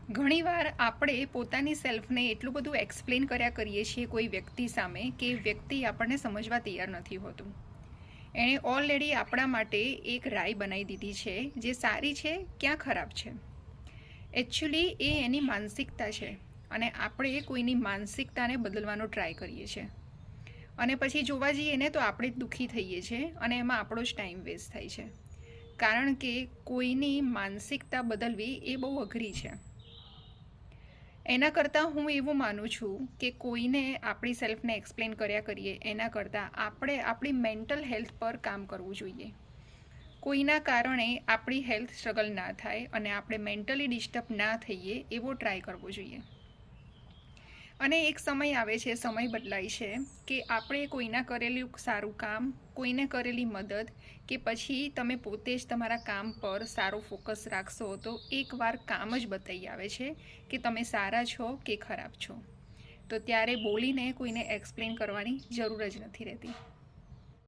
ઘણીવાર આપણે પોતાની સેલ્ફને એટલું બધું એક્સપ્લેન કર્યા કરીએ છીએ કોઈ વ્યક્તિ સામે કે વ્યક્તિ આપણને સમજવા તૈયાર નથી હોતું. એણે ઓલરેડી આપણા માટે એક રાય બનાવી દીધી છે, જે સારી છે ક્યાં ખરાબ છે. એકચ્યુઅલી એ એની માનસિકતા છે અને આપણે કોઈની માનસિકતાને બદલવાનો ટ્રાય કરીએ છીએ અને પછી જોવા જઈએ ને તો આપણે જ દુઃખી થઈએ છીએ અને એમાં આપણો જ ટાઈમ વેસ્ટ થાય છે, કારણ કે કોઈની માનસિકતા બદલવી એ બહુ અઘરી છે. એના કરતાં હું એવું માનું છું કે કોઈને આપણી સેલ્ફને એક્સપ્લેન કર્યા કરીએ એના કરતાં આપણે આપણી મેન્ટલ હેલ્થ પર કામ કરવું જોઈએ. કોઈના કારણે આપણી હેલ્થ સ્ટ્રગલ ના થાય અને આપણે મેન્ટલી ડિસ્ટર્બ ના થઈએ એવો ટ્રાય કરવો જોઈએ. અને એક સમય આવે છે, સમય બદલાય છે કે આપણે કોઈના કરેલું સારું કામ, કોઈને કરેલી મદદ કે પછી તમે પોતે જ તમારા કામ પર સારો ફોકસ રાખશો તો એકવાર કામ જ બતાવી આવે છે કે તમે સારા છો કે ખરાબ છો. તો ત્યારે બોલીને કોઈને એક્સપ્લેન કરવાની જરૂર જ નથી રહેતી.